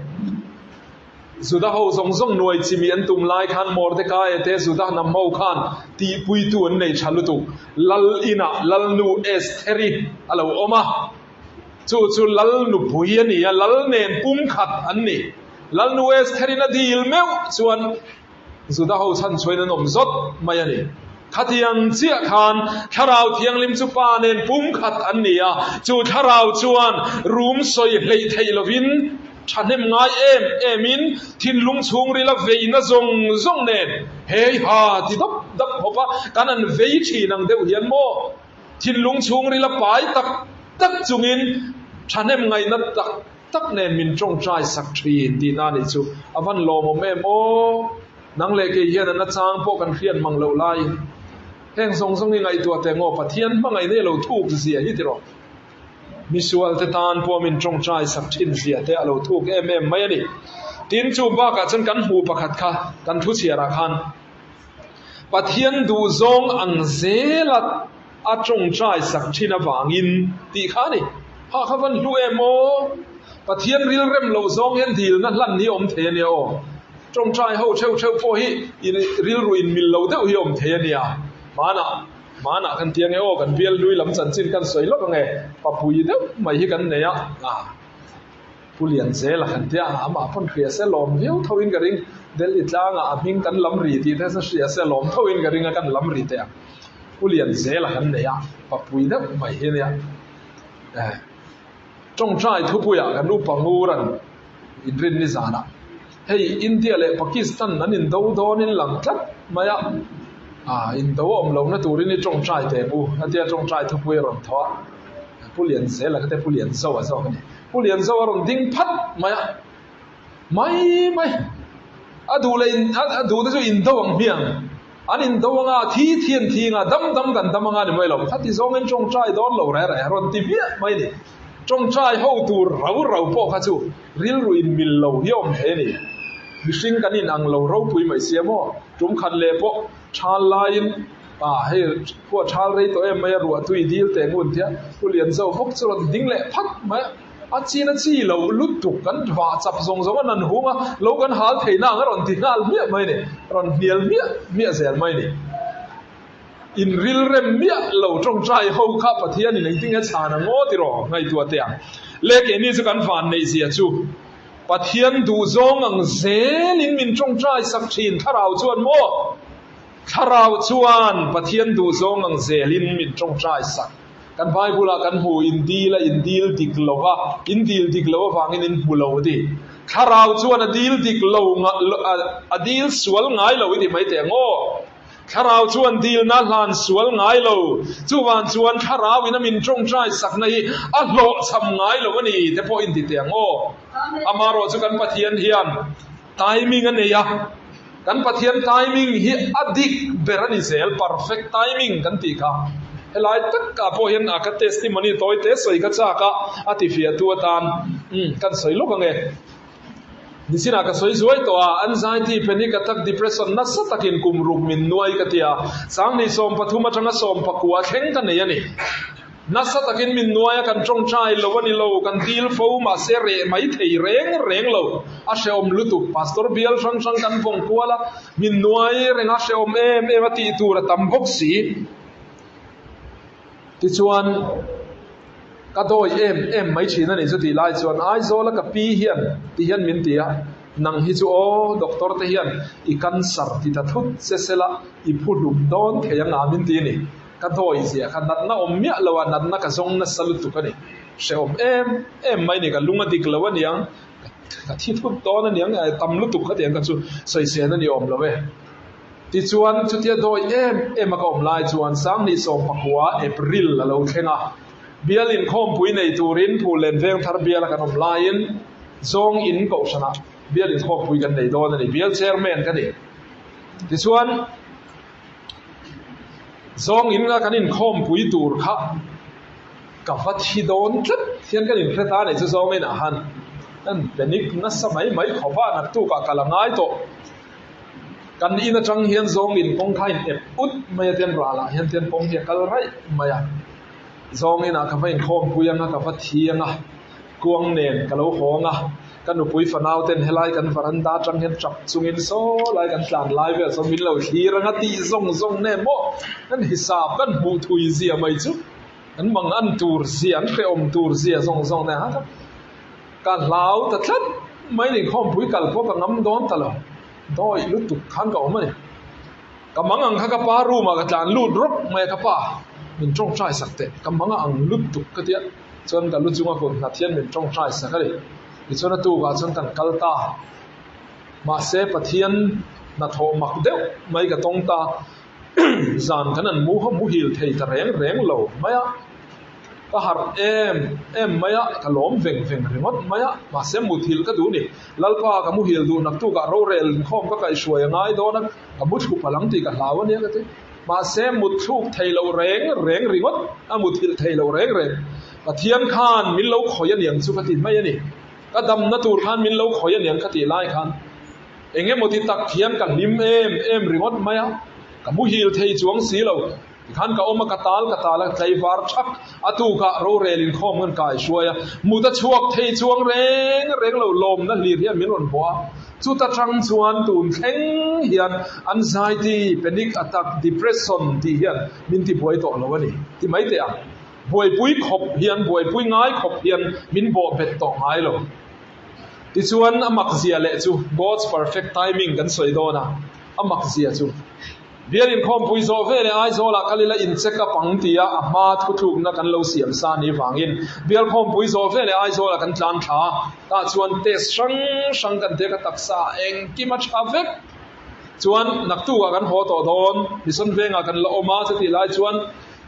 zuda ho zong noi chimi an tum lai khan mordecai te zuda nam ho khan ti pui tu an nei chalu tu lal ina lal nu esteri alo oma chu lal nu pui ani lal nen pum khat an ni lal nu esteri na dil meu chuan zuda ho chan choina nom zot mai ani khatiang chia khan tharau thiang lim chu pa nen pum khat an nia chu tharau chuan room soi hlei thei lovin thanem ngai emin thin lung chung ri la veina zong nen hei ha ti dap hopa kanan vei thi nang deu hian mo thin lung chung ri la pai tak ตักจุงินฉันเอ็มไงนัดตักเนนมินจงใจสักทีดีนานิจูอวันโลโมเมโมนังเลกเฮียนัดจางพวกกันเขียนมังเลวไลแห่งทรงยังไงตัวแต่งอปะเทียนมังไงเนี่ยเราทุกเสียฮิตรอมิสวลเตตานพวมินจงใจสักทีเสียแต่เราทุกไม่นี่ทีนจูบ้ากันกันหูประคัดค่ะกันทุเสียรักหันปะเทียนดูซงอังเซลัดอาจงใจสักทีนวางินตีข้านี่หากวันดูโมปะเทียนริลเร็มเราซงเห็นดีนั่นลั่นนิยมเทเนียวจงใจเฮาเช่าพอฮีริลรุอินมิลเราเดียวนิยมเทเนียมานะกันเทียงเอโอกันเบียลลุยลำสันจินกันสวยล็อกไงปะปุยเดียวไม่ให้กันเนี่ยผู้เรียนเซลกันเทียมาพ่นเคลียเซลอมเดียวทวินกระริงเดลิตลางมิงกันลำรีที่เทสเสียเซลอมทวินกระริงกันลำรีเตียผู้เรียนเซลกันเนี่ยปะปุยเดียวไม่ให้เนี่ยจงใจทุบปุยกันรูปปังงูรันอินรินนิสานะเฮ้ยอินเดียและปากีสถานนั้นอินโดโดนินหลังทัดมายะอินโดอมลงนะตูรินี่จงใจเตมูนั่นที่จงใจทุบปุยรันท้อผู้เรียนเซลกันแต่ผู้เรียนโซ่กันผู้เรียนโซ่รันดิ้งพัดมายะไม่ดูเลยดูนั่นคืออินโดวังเพียงอันอินโดวังที่เทียนทีงดำกันดำงานไม่หลงถ้าที่โซ่เงินจงใจโดนเหล่าไรรันตีเพี้ยไม่ดิจงใจเฮาตูเราพอข้าจูริลรุอินมิลเราเยี่ยมเฮนี่มิชิงกันนี่นังเราปุยไม่เสียมั้งจุ่มขันเล่ปะชาลายน์ให้พวกชาลเลยตัวไม่รัวตุยดีลแต่งุนเถอะผู้เรียนเจ้าพวกสุดดิ้งเละพัดมาอาชีพเราลุดตุกันว่าจับส่งนั่นหัวเรากันหาเทน่างรันที่งานเมียไม่เนี่ยรันเดียลเมียเสียไม่เนี่ยอินริลเรมเมียเราจงใจเฮาข้าปะเทียนนี่จริงๆชาหนังโง่ติรอไงตัวเตียงเล็กนี่จะกันฝันในเสียจูปะเทียนดูซงอังเซลินมินจงใจสักทีนถ้าเราชวนโมถ้าเราชวนปะเทียนดูซงอังเซลินมินจงใจสักกันไปบุลากันหูอินดีละอินดีลดิกโลวะอินดีลดิกโลวะฟังอินบุลาวดีถ้าเราชวนอดีลดิกโลอดีลสวลง่ายเราวิธีไม่แต่งโง่ถ้าเราชวนดีลนั่นลานสวลง่ายเราชวนถ้าเราวินามินจงใจสักในอัลโลทำง่ายเราวันนี้แต่พออินดีแต่งโง่อามาโรจุกันปะเทียนเฮียนไทมิ่งอันนี้กันปะเทียนไทมิ่งเฮียอดีกเบรนิเซล perfect timing กันตีค่ะหลายตักกับพอเห็นอาการเทสติมอนีตัวเทสสวยก็จะกะอธิฟิยตัวตานกันสวยลูกไงดิสินักสวยตัว anxiety panic attack depression นัสตักินกุมรุกมินนวยกันที่สังนิสมปฐุมจังสมปกัวเข่งกันเนี่ยนี่นัสตักินมินนวยกันจงใจเราวันนี้เรากันดีลฟูมาเสเรไม่เที่ยเร่งเราอาเชอมลุตุพาสตอร์เบียลฟังกันฟงกัวละมินนวยเร่งอาเชอมมาตีตัวตั้มบกสีที่ชวนก็โดยไม่ชี้นั่นเองสุดที่ไล่ชวนไอโซแล้วก็ปีเฮียนที่เฮียนมินตีนังฮิจูโอด็อกเตอร์ที่เฮียนอีกันสารที่ตัดทุบเสร็จละอีพูดลุมโดนเทียงอามินตีนี่ก็โดยเสียขนาดนั้นเมียเราว่านัดนักส่งนักสลุตุกันนี่เชื่อไม่นี่กันลุงอดีกแล้ววันยังที่ทุบโดนนั่นยังตำลุตุกันเทียงกันสุดใส่เสียนั่นนี่อมเราเว้ที่ชวนชุดที่โดยมาก็อมไล่ชวนสังนิสมปักหัวเอพริลแล้วเข่งเบียลินข้อมปุยในตูรินผู้เล่นเวงทาร์เบียแล้วกันอมไลน์ซงอินก็ชนะเบียลินข้อมปุยกันในโดนนี่เบียลเชอร์แมนกันนี่ที่ชวนซงอินแล้วกันอินข้อมปุยตูร์ค่ะกับฟัดที่โดนจุดเทียนกันอินเฟต้าในจะซงไม่น่าหันนั่นเป็นนิกนัสมัยไม่ขบ้านักตู้กับกะละง่ายโตกันอินจังเฮียนซงอินปงไทยอุดไม่เทียนราละเฮียนเทียนปงเฮียกัลไรไม่ซองอินกับอินข้อมปุยนะกับฟัดเทียงกวงเนนกับเราหงกันอุปุยฝันเอาเต็นเฮลัยกันฝันดาจังเฮียนจับซุงินโซ่ไล่กันจานไล่เวสมินเราฮีรังตีซงเนมโมนั่นฮิสาบกันบูทุยเสียไม่จุนั่นมังอันตูร์เสียนเปอมตูร์เสียซงเนี่ยฮะการเล่าแต่ชัดไม่ได้ข้อมปุยกัลพวกกับน้ำโดนตลอดโดยลุตุขันก็ออกมาเนี่ยกำมังอังข้ากป้ารู้มากับจานลุดรบไม่กับป้ามันจ้องใจสักเตะกำมังอังลุตุก็เดียจนกันลุจุมาคนนัดเทียนมันจ้องใจสักเลยดิฉันตัวก็จนกันกัลตามาเสพเทียนนัดโฮมักเดียวไม่กับตรงตาจานขนาดมูฮิลเทยตะแรงโลไม่อะ ก็หาไม่อะกล้อมเว่งรีมดไม่อะมาเสมุทิลก็ดูนี่ลัลปากับมุฮิลดูนักตู้กับโรเรลข้อมก็ไกลช่วยง่ายโดนนักกับมุทุกพลังตีกับลาวเนี่ยก็ที่มาเสมุทุกไทยเราเร่งรีมดอามุทิลไทยเราเร่งก็เทียนขานมิลเราขอยันยังสุขติไม่ยันนี่ก็ดำนัตูขานมิลเราขอยันยังคติไล่ขานเองมุทิตักเทียนกันลิมรีมดไม่อะกับมุฮิลไทยจวงสีเราขันกับอมกตาลใจฟาร์ชักอตูกะโรเรลินข้อมกันกายช่วยมุตะชวกเทจวงเร่งเราลมนั่นลีเรียนมิลวนบัวจุดจังชวนตูนแข็งเฮียน anxiety panic attack depression ที่เฮียนมินที่ป่วยต่อแล้ววะนี่ที่ไม่เตะป่วยปุ้ยขบเฮียนป่วยปุ้ยง่ายขบเฮียนมินบ่เป็ดต่อง่ายหรอกที่ชวนอมักเสียเละจู God's perfect timing กันสวยโดนะอมักเสียจูเบียรินคอมปุยโซเฟเลไอโซลาคัลเลอินเซกปังตียอามาทุกทุกนักกันเราเสียมซานีฟังอินเบียร์คอมปุยโซเฟเลไอโซลากันจานขาตาชวนเตสชังกันเทกตักษาเองกิมัชอาเวกชวนนักตัวกันหัวต่อโดนดิฉันเวงกันละอมาสติไลชวน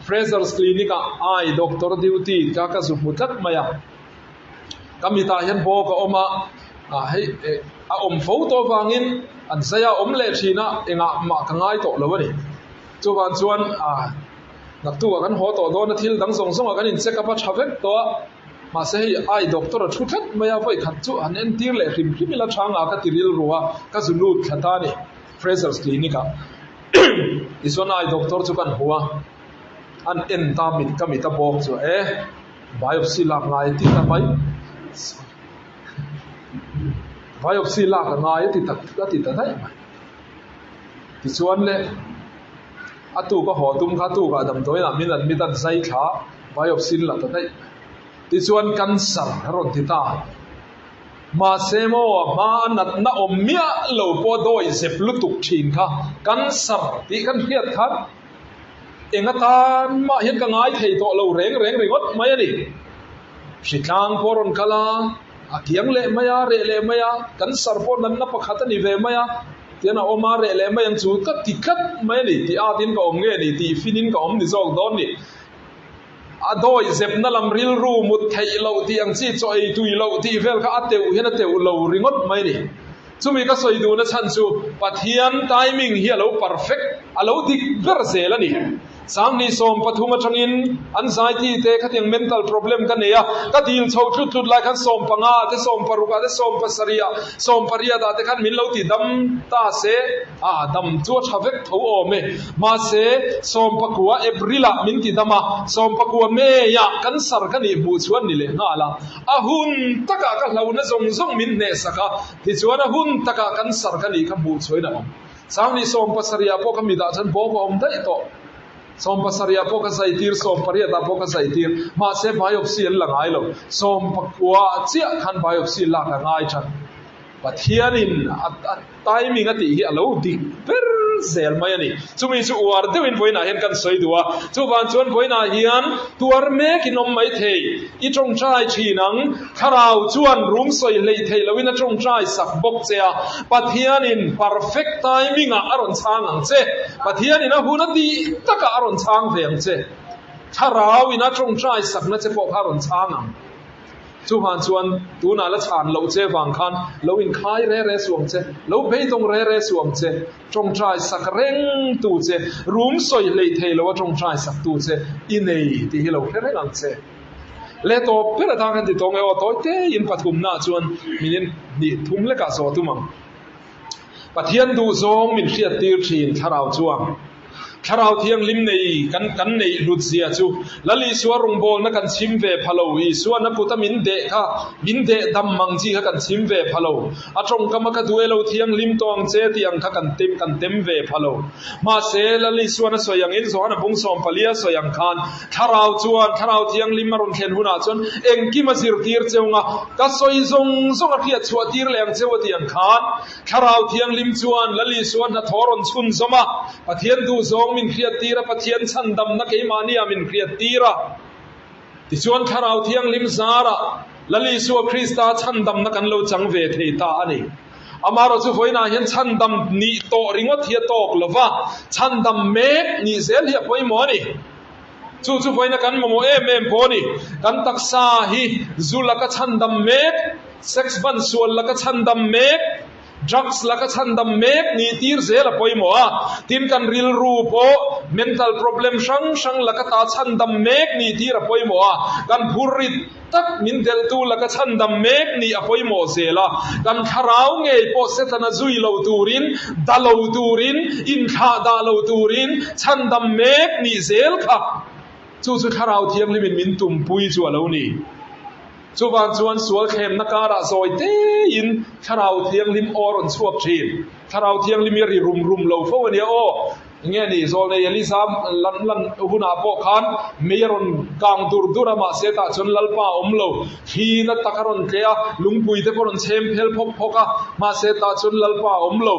เฟรเซอร์สคลินิกไอด็อกเตอร์ดิวตี้กากสุมุตัดมายากามิตาเห็นโบก็อมาให้อมฟูตัวฟังอินอันเสียเลชีนะเองมาขังไงโตแล้ววะนี่จูบันชวนนักตัวกันหัวโตโดนทิลดังส่งกันอินเซกับชาวเวกตัวมาเสียไอด็อกเตอร์ชุดทัดไม่เอาไว้ขัดจูอันเอ็นทีเลริมที่มีละช่างก็ติริลรัวก็สุนุดขัดตานี่เฟรเซอร์สคลินิกอิส่วนไอด็อกเตอร์จูกันหัวอันเอ็นตามิดก็มิตาบอกจูไบโอปซีหลักไงที่ทำไปไบโอปซีลากง่ายติดได้ไหมที่ชวนเลยอตูก็หัวตุ้มข้าตู้ก็ดำตัวน่ะมีตันใส่ขาไบโอปซีลากได้ที่ชวนกันสั่งรถที่ตามาเซโมมานัดน่าอมเมียเหล่าพอโดยเสพลุตุกชินค่ะกันสั่งที่กันเพียดทัดเองตานมาเห็นกันง่ายเทโตเหล่าเร่งวัดไม่ดิสิทางพอรอนคลาเกียงเละไม่เละไม่กันสารพนั้นนับประคัตนิเวไม่เทียนอมาเละไม่ยังจูดก็ติดขัดไม่ดิที่อาดินก็อมเงี้ยนี่ที่ฟินินก็อมดิจอกโดนนี่โดยเจ็บนั่นลำริลรูมุดไทยเราที่ยังซีจ่อยตุยเราที่เฟลก็อัดเตวเห็นอัดเตวเราริงดไม่ดิจุมีก็สวยดูนะฉันจูปัทยันไทมิ่งเฮียเรา perfect เราดิเบอร์เซลนี่สามนี่ส่งปฐมชนินอันไซตี้เตะขัดยัง mental problem กันเนี่ยก็ดีนชาวทุดไล่ขันส่งปังอาเตส่งปรุกาเตส่งปัสริยาส่งปริยาดาเตขันมินเราติดดำตาเสดำตัวชาวเวกทั่วโอเมมาเสส่งปักวัวเอปริลามินติดดำมาส่งปักวัวเมียกันสารกันนี่บูชวนนี่เลยน่าละหุ่นตะกะกันเราเนี่ยส่งมินเนสกะที่ชวนหุ่นตะกะกันสารกันนี่ขันบูชวนนะสามนี่ส่งปัสริยาพวกมิดาฉันบอกว่าอมได้ต่อสมปัสริยาพวกใส่ตีร์สมปริยาพวกใส่ตีร์มาเสพไบโอปซีหลังไงล่ะสมปักว่าเจ้าขันไบโอปซีหลังไงฉันปัทยานินไทมิ่งติเฮียเราดิเปอร์เซลมายันี่จุมีจูวาร์เดวินไว้น่าเห็นกันสวยตัวจูบันชวนไว้น่าเฮียนตัวเมกินอมไม่เทยอีจงใจชีนังคาราวชวนรุมสวยเลยเทยแล้ววินาจงใจสักบกเสียปัทยานิน perfect timing อารมณ์ช้างอังเจปัทยานินนะหุ่นดีตะกะอารมณ์ช้างเวียงเจคาราววินาจงใจสักนั่นจะบอกอารมณ์ช้างอังจูฮันชวนตูน่าละชานเราเจฟังคันเราอินคายเร่สวงเจเราเบยตรงเร่สวงเจจงใจสักเร่งตูเจรุมสวยเลยเทเราว่าจงใจสักตูเจอินเอที่เราเร่งเจเลโตเพื่อทางกันที่ตรงเอวตัวเตยินปฐุมน่าชวนมินินนี่ทุ่มเล็กกะสวตุมังปะเทียนดูซองมินเชียตีร์ชีนทาราวจวงคาราวเทียงลิมในกันในลุดเสียจูลลิสวรุงโบนักันชิมเวพะโลอีสวนนักุตมินเดค่ะมินเดดำมังจีกันชิมเวพะโลอาจงกรรมกดูเอโลเทียงลิมตองเจตียงค่ะกันเต็มเวพะโลมาเซลลิสวนสวยยังอินสวนบุงสอมพลียสวยยังคานคาราวจวนคาราวเทียงลิมมารุนเข็นหุนาจวนเองกิมาซิรตีร์เจ้างะก็สวยซงอภิยชัวตีร์แรงเจ้าตียงคานคาราวเทียงลิมจวนลลิสวนนัทอรอนชุนสมาปะเทียนดูซงมินเครียดตีระปะเทียนชันดำนักอิมานียมินเครียดตีระที่ชวนคาราวเทียงลิมซาระลลิสัวคริสตาชันดำนักันเราจังเวทตาอันนี้อามาเราจะพูดนะเห็นชันดำนี่โตริงวัดเทียโตกลว่าชันดำเมกนี่เซลเฮียพูดหมอนี่ chu voi na kan mo em poni kan taksa hi zulaka chandam mek sex ban sual laka chandam mek drugs laka chandam mek ni tir zela poimo a tin kan ril ru po mental problem sang laka ta chandam mek ni tir poimo a kan phurit tak min del tu laka chandam mek ni apoimo zela kan tharau nge po setana zui lo turin da lo turin in tha da lo turin chandam mek ni zel kha chu tharau thiam limin min tum pui chu alo ni chu van chuan sual khem nakara zoi te in tharau thiang lim oron chuap thin tharau thiang lim ri rum lo fo ania o nge ni zol ne yali sam lan huna po khan meron kang dur ma se ta chun lalpa omlo hi na takaron kya lungpui te poron chem phel phoka ma se ta chun lalpa omlo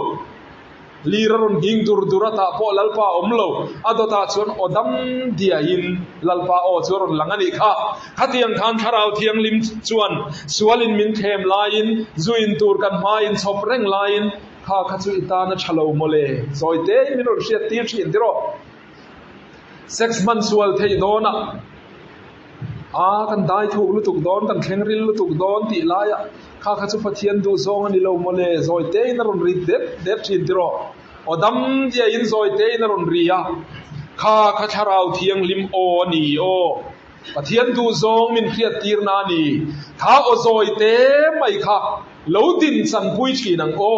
liraron ging durata po lalpa omlo adota chon odam dia in lalpa o choron langani kha hatiang khan tharau thiang lim chuan sualin min them lain zuin tur kan ma in chop reng lain kha chu itana chalo mole zoite minor sia tir chin tiro 6 months sual thei dona kan dai thuk lu tuk don kan thleng ril lu tuk don ti laya kha chu pathian du zong ani lo mole zoite in ron rit det chin tiro odam dia in zoite in ron ria kha tharau thiang lim o ni o pathian du zong min khiat tir na ni kha o zoite mai kha lo din san pui chi nang o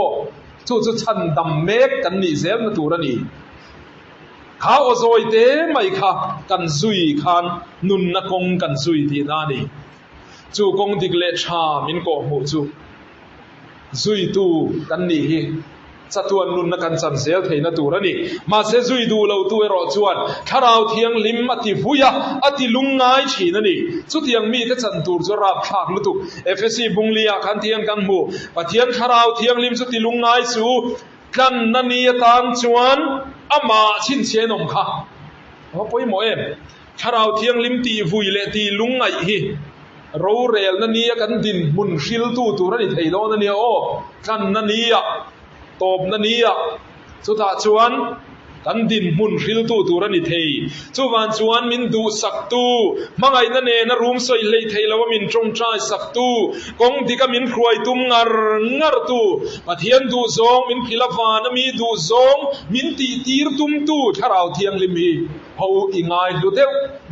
chu chan dam mek kan ni zel na tur ani kha o zoite mai kha kan zui khan nun na kong kan zui ti na ni chu kong digle tha min ko mu chu zui tu kan ni hi chatuan nun na kan chan zel theina turani ma se zui du lo tu ero chuan tharau thiang lim ati vuya ati lungai thina ni chu tiang mi te chan tur chu rap thak lu tu fsc bunglia khan thiang kan mu pathian tharau thiang lim chu ti lungai chu kan na ni tan chuan ama chin chenom kha ho poi mo em tharau thiang lim ti vui le ti lungai hi ro rel na ni kan din mun hril tu turani theilo na ni o kan na ni ya top na nia chu ta chuan kan din mun hril tu turani thei chu wan chuan min du sak tu mangai na ne na room soi lei theilo min trong trai sak tu kong dika min khruai tum ngar tu pathian du zong min philawa na mi du zong min ti tir tum tu tharau thiang limi ho ingai lu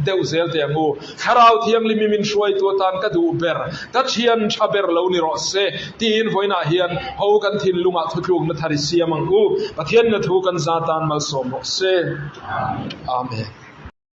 deu zel te mu tharau thiang limi min shruai tu tan ka du ber ka thian thaber lo ni ro se tin voina hian ho kan thin lunga thutluk na thari siamang ku pathian na thu kan zatan mal som se amen